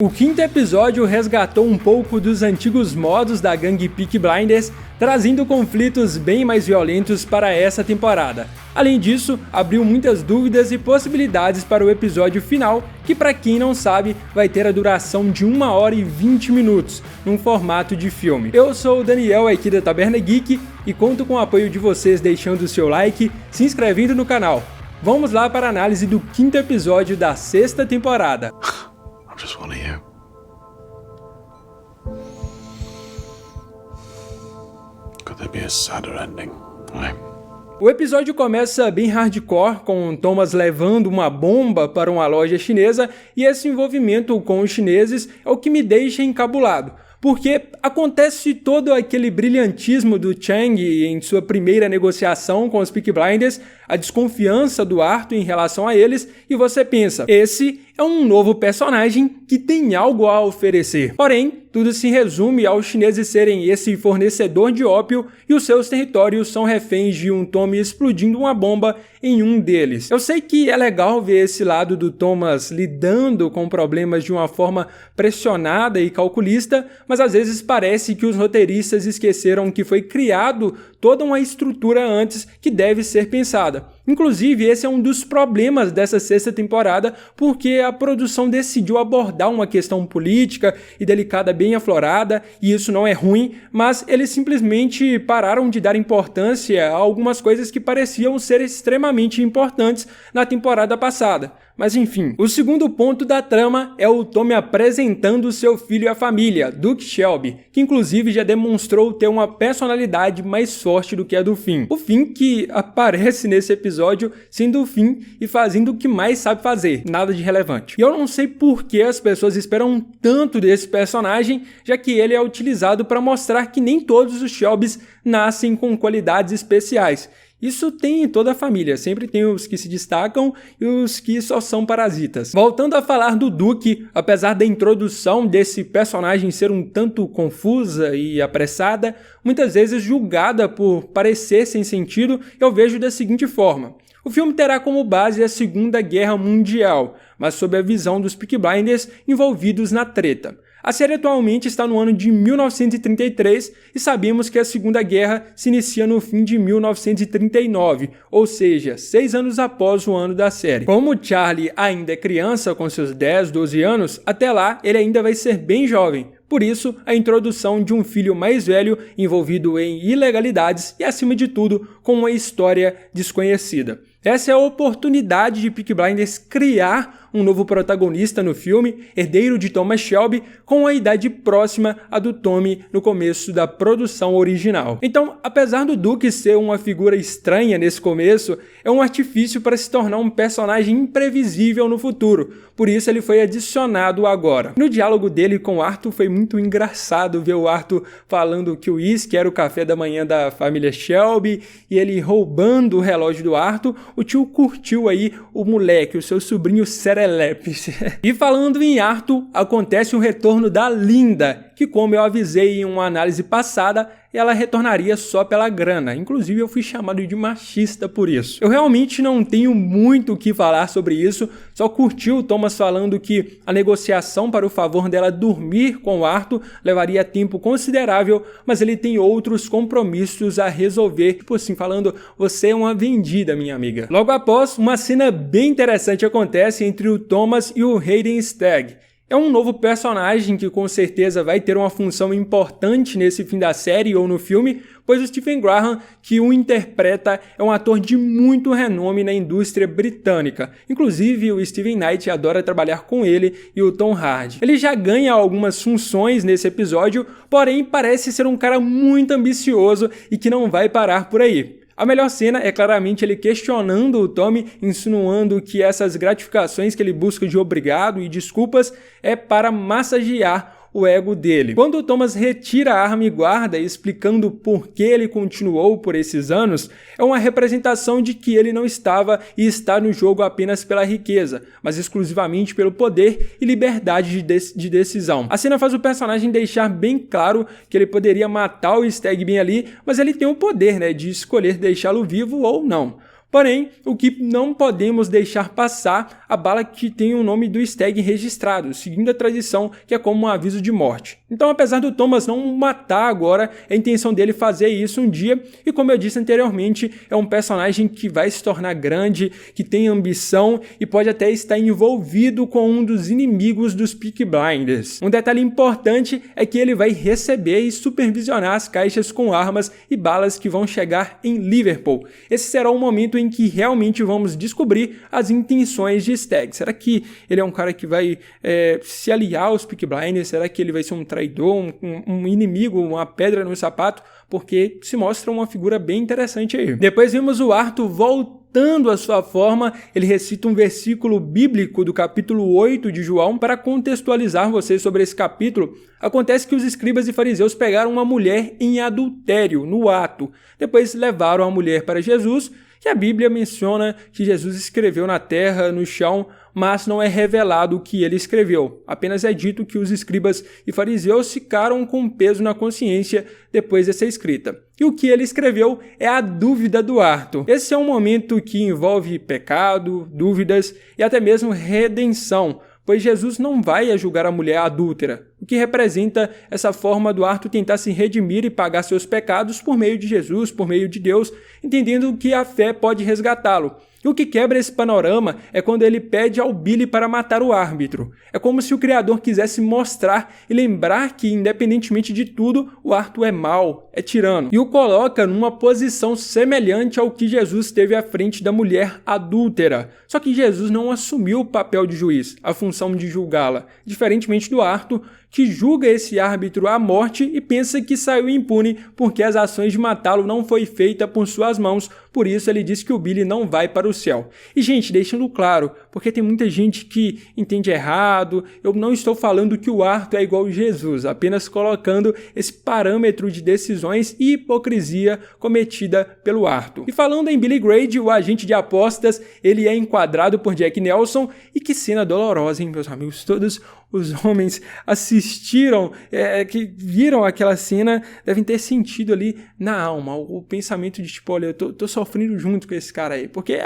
O quinto episódio resgatou um pouco dos antigos modos da gangue Peaky Blinders, trazendo conflitos bem mais violentos para essa temporada. Além disso, abriu muitas dúvidas e possibilidades para o episódio final, que para quem não sabe, vai ter a duração de 1 hora e 20 minutos, num formato de filme. Eu sou o Daniel aqui da Taberna Geek e conto com o apoio de vocês deixando o seu like, se inscrevendo no canal. Vamos lá para a análise do quinto episódio da sexta temporada. Just one of you. Could there be a sadder ending? O episódio começa bem hardcore, com Thomas levando uma bomba para uma loja chinesa, e esse envolvimento com os chineses é o que me deixa encabulado. Porque acontece todo aquele brilhantismo do Chang em sua primeira negociação com os Peaky Blinders, a desconfiança do Arthur em relação a eles, e você pensa, esse é um novo personagem que tem algo a oferecer. Porém, tudo se resume aos chineses serem esse fornecedor de ópio e os seus territórios são reféns de um Tommy explodindo uma bomba em um deles. Eu sei que é legal ver esse lado do Thomas lidando com problemas de uma forma pressionada e calculista, mas às vezes parece que os roteiristas esqueceram que foi criado toda uma estrutura antes que deve ser pensada. Inclusive, esse é um dos problemas dessa sexta temporada, porque a produção decidiu abordar uma questão política e delicada bem aflorada, e isso não é ruim, mas eles simplesmente pararam de dar importância a algumas coisas que pareciam ser extremamente importantes na temporada passada. Mas enfim, o segundo ponto da trama é o Tommy apresentando seu filho à família, Duke Shelby, que inclusive já demonstrou ter uma personalidade mais forte do que a do Finn. O Finn que aparece nesse episódio sendo o Finn e fazendo o que mais sabe fazer, nada de relevante. E eu não sei por que as pessoas esperam tanto desse personagem, já que ele é utilizado para mostrar que nem todos os Shelbys nascem com qualidades especiais. Isso tem em toda a família, sempre tem os que se destacam e os que só são parasitas. Voltando a falar do Duke, apesar da introdução desse personagem ser um tanto confusa e apressada, muitas vezes julgada por parecer sem sentido, eu vejo da seguinte forma. O filme terá como base a Segunda Guerra Mundial, mas sob a visão dos Peaky Blinders envolvidos na treta. A série atualmente está no ano de 1933 e sabemos que a Segunda Guerra se inicia no fim de 1939, ou seja, 6 anos após o ano da série. Como Charlie ainda é criança, com seus 10, 12 anos, até lá ele ainda vai ser bem jovem. Por isso, a introdução de um filho mais velho envolvido em ilegalidades e, acima de tudo, com uma história desconhecida. Essa é a oportunidade de Peaky Blinders criar um novo protagonista no filme, herdeiro de Thomas Shelby, com a idade próxima à do Tommy no começo da produção original. Então, apesar do Duke ser uma figura estranha nesse começo, é um artifício para se tornar um personagem imprevisível no futuro, por isso ele foi adicionado agora. No diálogo dele com o Arthur foi muito engraçado ver o Arthur falando que o uísque era o café da manhã da família Shelby e ele roubando o relógio do Arthur. O tio curtiu aí o moleque, o seu sobrinho serelepe. E falando em Arthur, acontece o retorno da Linda, que como eu avisei em uma análise passada, ela retornaria só pela grana. Inclusive eu fui chamado de machista por isso. Eu realmente não tenho muito o que falar sobre isso, só curti o Thomas falando que a negociação para o favor dela dormir com o Arthur levaria tempo considerável, mas ele tem outros compromissos a resolver, tipo assim, falando, você é uma vendida, minha amiga. Logo após, uma cena bem interessante acontece entre o Thomas e o Hayden Stagg. É um novo personagem que com certeza vai ter uma função importante nesse fim da série ou no filme, pois o Stephen Graham, que o interpreta, é um ator de muito renome na indústria britânica. Inclusive, o Steven Knight adora trabalhar com ele e o Tom Hardy. Ele já ganha algumas funções nesse episódio, porém parece ser um cara muito ambicioso e que não vai parar por aí. A melhor cena é claramente ele questionando o Tommy, insinuando que essas gratificações que ele busca de obrigado e desculpas é para massagear o ego dele. Quando o Thomas retira a arma e guarda, explicando por que ele continuou por esses anos, é uma representação de que ele não estava e está no jogo apenas pela riqueza, mas exclusivamente pelo poder e liberdade de decisão. A cena faz o personagem deixar bem claro que ele poderia matar o Stagg bem ali, mas ele tem o poder, de escolher deixá-lo vivo ou não. Porém, o que não podemos deixar passar, a bala que tem o nome do Stagg registrado, seguindo a tradição, que é como um aviso de morte. Então, apesar do Thomas não matar agora, a intenção dele fazer isso um dia, e como eu disse anteriormente, é um personagem que vai se tornar grande, que tem ambição e pode até estar envolvido com um dos inimigos dos Peaky Blinders. Um detalhe importante é que ele vai receber e supervisionar as caixas com armas e balas que vão chegar em Liverpool. Esse será o momento em que realmente vamos descobrir as intenções de Stagg. Será que ele é um cara que vai se aliar aos Peaky Blinders? Será que ele vai ser um traidor, um inimigo, uma pedra no sapato? Porque se mostra uma figura bem interessante aí. Depois vimos o Arthur voltando à sua forma. Ele recita um versículo bíblico do capítulo 8 de João. Para contextualizar vocês sobre esse capítulo, acontece que os escribas e fariseus pegaram uma mulher em adultério, no ato. Depois levaram a mulher para Jesus, que a Bíblia menciona que Jesus escreveu na terra, no chão, mas não é revelado o que ele escreveu. Apenas é dito que os escribas e fariseus ficaram com peso na consciência depois dessa escrita. E o que ele escreveu é a dúvida do Arthur. Esse é um momento que envolve pecado, dúvidas e até mesmo redenção, pois Jesus não vai julgar a mulher adúltera, o que representa essa forma do Arthur tentar se redimir e pagar seus pecados por meio de Jesus, por meio de Deus, entendendo que a fé pode resgatá-lo. E o que quebra esse panorama é quando ele pede ao Billy para matar o árbitro. É como se o Criador quisesse mostrar e lembrar que, independentemente de tudo, o Arthur é mau, é tirano. E o coloca numa posição semelhante ao que Jesus teve à frente da mulher adúltera. Só que Jesus não assumiu o papel de juiz, a função de julgá-la, diferentemente do Arthur, que julga esse árbitro à morte e pensa que saiu impune porque as ações de matá-lo não foi feita por suas mãos, por isso ele diz que o Billy não vai para o céu. E gente, deixando claro, porque tem muita gente que entende errado, eu não estou falando que o Arthur é igual a Jesus, apenas colocando esse parâmetro de decisões e hipocrisia cometida pelo Arthur. E falando em Billy Grady, o agente de apostas, ele é enquadrado por Jack Nelson, e que cena dolorosa, hein, meus amigos? Todos os homens assistiram, que viram aquela cena, devem ter sentido ali na alma o pensamento de tipo, olha, eu tô sofrendo junto com esse cara aí, porque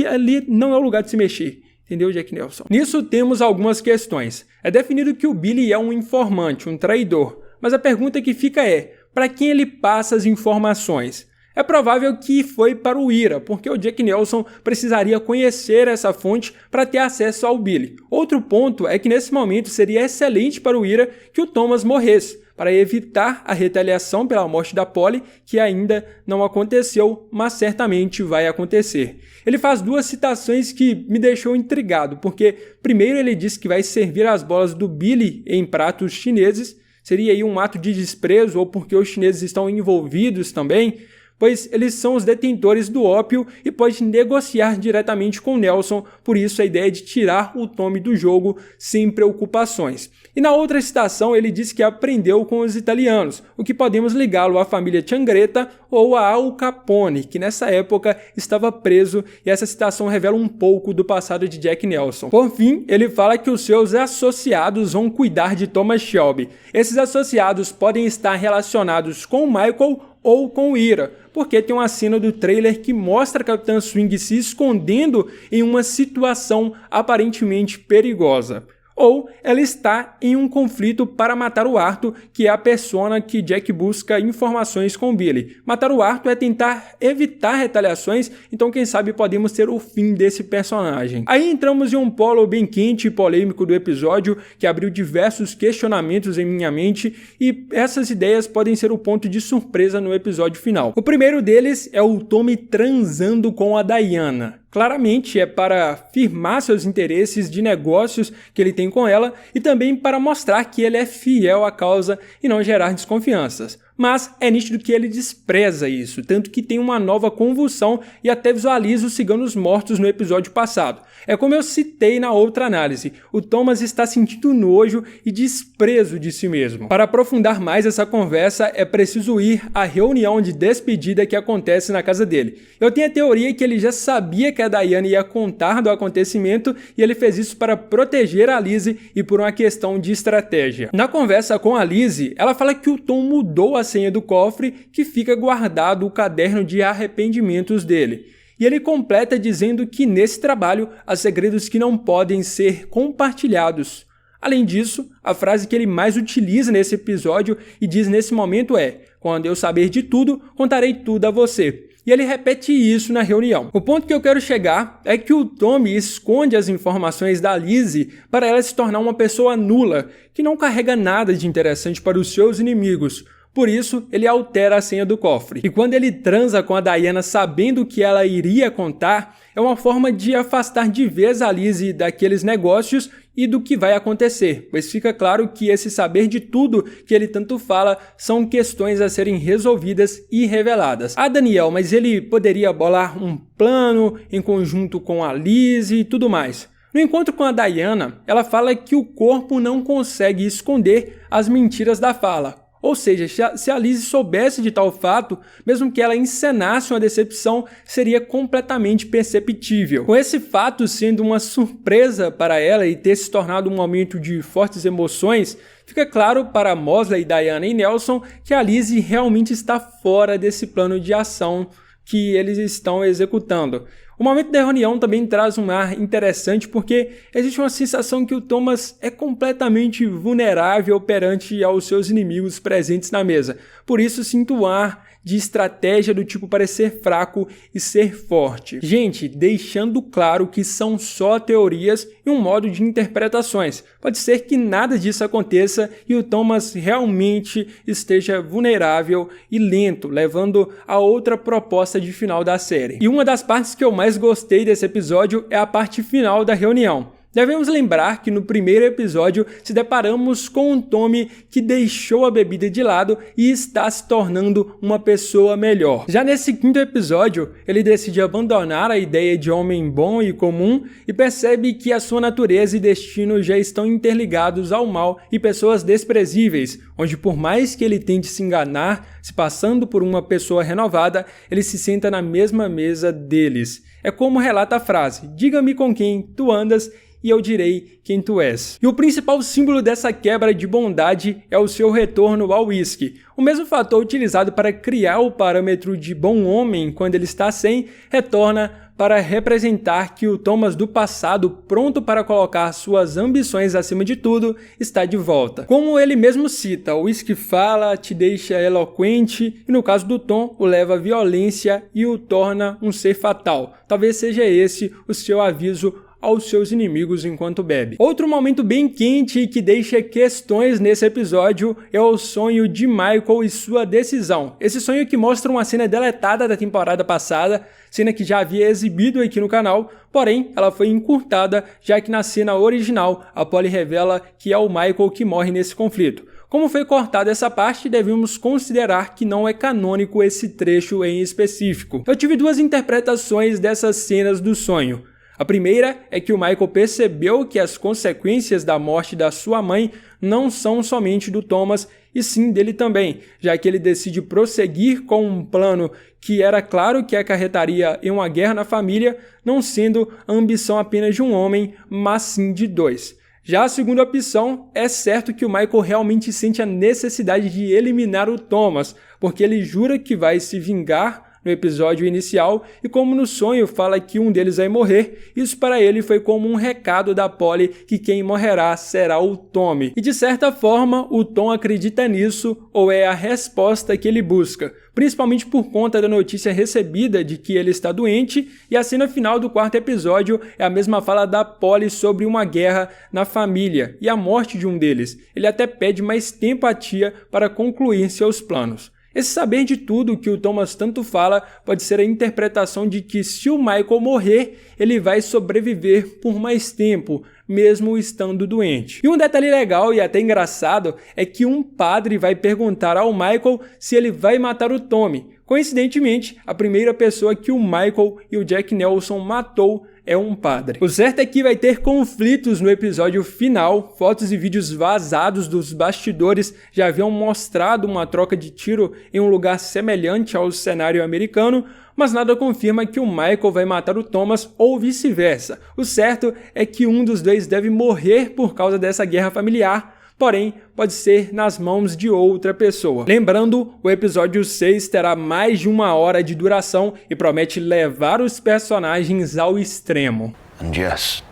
ali não é o lugar de se mexer. Entendeu, Jack Nelson? Nisso temos algumas questões. É definido que o Billy é um informante, um traidor, mas a pergunta que fica é, para quem ele passa as informações? É provável que foi para o Ira, porque o Jack Nelson precisaria conhecer essa fonte para ter acesso ao Billy. Outro ponto é que nesse momento seria excelente para o Ira que o Thomas morresse, para evitar a retaliação pela morte da Polly, que ainda não aconteceu, mas certamente vai acontecer. Ele faz duas citações que me deixou intrigado, porque primeiro ele diz que vai servir as bolas do Billy em pratos chineses, seria aí um ato de desprezo ou porque os chineses estão envolvidos também, pois eles são os detentores do ópio e pode negociar diretamente com Nelson, por isso a ideia de tirar o Tommy do jogo sem preocupações. E na outra citação ele diz que aprendeu com os italianos, o que podemos ligá-lo à família Changreta ou a Al Capone, que nessa época estava preso, e essa citação revela um pouco do passado de Jack Nelson. Por fim, ele fala que os seus associados vão cuidar de Thomas Shelby. Esses associados podem estar relacionados com o Michael ou com o Ira, porque tem uma cena do trailer que mostra a Capitã Swing se escondendo em uma situação aparentemente perigosa. Ou ela está em um conflito para matar o Arthur, que é a persona que Jack busca informações com Billy. Matar o Arthur é tentar evitar retaliações, então quem sabe podemos ter o fim desse personagem. Aí entramos em um polo bem quente e polêmico do episódio, que abriu diversos questionamentos em minha mente, e essas ideias podem ser o ponto de surpresa no episódio final. O primeiro deles é o Tommy transando com a Diana. Claramente é para firmar seus interesses de negócios que ele tem com ela e também para mostrar que ele é fiel à causa e não gerar desconfianças. Mas é nítido que ele despreza isso, tanto que tem uma nova convulsão e até visualiza os ciganos mortos no episódio passado. É como eu citei na outra análise, o Thomas está sentindo nojo e desprezo de si mesmo. Para aprofundar mais essa conversa, é preciso ir à reunião de despedida que acontece na casa dele. Eu tenho a teoria que ele já sabia que a Diana ia contar do acontecimento e ele fez isso para proteger a Lizzie e por uma questão de estratégia. Na conversa com a Lizzie, ela fala que o Tom mudou a senha do cofre que fica guardado o caderno de arrependimentos dele. E ele completa dizendo que nesse trabalho há segredos que não podem ser compartilhados. Além disso, a frase que ele mais utiliza nesse episódio e diz nesse momento é: "Quando eu saber de tudo, contarei tudo a você." E ele repete isso na reunião. O ponto que eu quero chegar é que o Tommy esconde as informações da Lizzie para ela se tornar uma pessoa nula, que não carrega nada de interessante para os seus inimigos. Por isso, ele altera a senha do cofre. E quando ele transa com a Diana sabendo que ela iria contar, é uma forma de afastar de vez a Lizzie daqueles negócios e do que vai acontecer, pois fica claro que esse saber de tudo que ele tanto fala são questões a serem resolvidas e reveladas. Ah, Daniel, mas ele poderia bolar um plano em conjunto com a Lizzie e tudo mais. No encontro com a Diana, ela fala que o corpo não consegue esconder as mentiras da fala. Ou seja, se a Lizzie soubesse de tal fato, mesmo que ela encenasse uma decepção, seria completamente perceptível. Com esse fato sendo uma surpresa para ela e ter se tornado um momento de fortes emoções, fica claro para Mosley, Diana e Nelson que a Lizzie realmente está fora desse plano de ação que eles estão executando. O momento da reunião também traz um ar interessante porque existe uma sensação que o Thomas é completamente vulnerável perante aos seus inimigos presentes na mesa. Por isso sinto um ar de estratégia do tipo parecer fraco e ser forte. Gente, deixando claro que são só teorias e um modo de interpretações. Pode ser que nada disso aconteça e o Thomas realmente esteja vulnerável e lento, levando a outra proposta de final da série. E uma das partes que eu mais gostei desse episódio é a parte final da reunião. Devemos lembrar que no primeiro episódio se deparamos com um Tommy que deixou a bebida de lado e está se tornando uma pessoa melhor. Já nesse quinto episódio, ele decide abandonar a ideia de homem bom e comum e percebe que a sua natureza e destino já estão interligados ao mal e pessoas desprezíveis, onde por mais que ele tente se enganar, se passando por uma pessoa renovada, ele se senta na mesma mesa deles. É como relata a frase: "Diga-me com quem tu andas e eu direi quem tu és." E o principal símbolo dessa quebra de bondade é o seu retorno ao whisky. O mesmo fator utilizado para criar o parâmetro de bom homem quando ele está sem, retorna para representar que o Thomas do passado, pronto para colocar suas ambições acima de tudo, está de volta. Como ele mesmo cita, o whisky fala, te deixa eloquente, e no caso do Tom, o leva à violência e o torna um ser fatal. Talvez seja esse o seu aviso aos seus inimigos enquanto bebe. Outro momento bem quente e que deixa questões nesse episódio é o sonho de Michael e sua decisão. Esse sonho que mostra uma cena deletada da temporada passada, cena que já havia exibido aqui no canal, porém ela foi encurtada, já que na cena original a Polly revela que é o Michael que morre nesse conflito. Como foi cortada essa parte, devemos considerar que não é canônico esse trecho em específico. Eu tive duas interpretações dessas cenas do sonho. A primeira é que o Michael percebeu que as consequências da morte da sua mãe não são somente do Thomas, e sim dele também, já que ele decide prosseguir com um plano que era claro que acarretaria em uma guerra na família, não sendo a ambição apenas de um homem, mas sim de dois. Já a segunda opção, é certo que o Michael realmente sente a necessidade de eliminar o Thomas, porque ele jura que vai se vingar no episódio inicial, e como no sonho fala que um deles vai morrer, isso para ele foi como um recado da Polly que quem morrerá será o Tommy. E de certa forma, o Tom acredita nisso, ou é a resposta que ele busca, principalmente por conta da notícia recebida de que ele está doente, e a cena final do quarto episódio é a mesma fala da Polly sobre uma guerra na família e a morte de um deles. Ele até pede mais tempo à tia para concluir seus planos. Esse saber de tudo que o Thomas tanto fala pode ser a interpretação de que se o Michael morrer, ele vai sobreviver por mais tempo, mesmo estando doente. E um detalhe legal e até engraçado é que um padre vai perguntar ao Michael se ele vai matar o Tommy. Coincidentemente, a primeira pessoa que o Michael e o Jack Nelson matou é um padre. O certo é que vai ter conflitos no episódio final. Fotos e vídeos vazados dos bastidores já haviam mostrado uma troca de tiro em um lugar semelhante ao cenário americano, mas nada confirma que o Michael vai matar o Thomas ou vice-versa. O certo é que um dos dois deve morrer por causa dessa guerra familiar, porém pode ser nas mãos de outra pessoa. Lembrando, o episódio 6 terá mais de 1 hora de duração e promete levar os personagens ao extremo. And yes,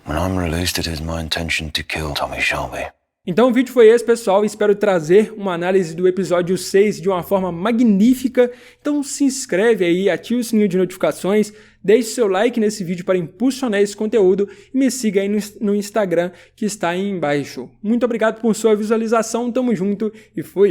when I'm released, it is my intention to kill Tommy Shelby. Então o vídeo foi esse, pessoal. Espero trazer uma análise do episódio 6 de uma forma magnífica. Então se inscreve aí, ativa o sininho de notificações, deixe seu like nesse vídeo para impulsionar esse conteúdo e me siga aí no Instagram que está aí embaixo. Muito obrigado por sua visualização, tamo junto e fui!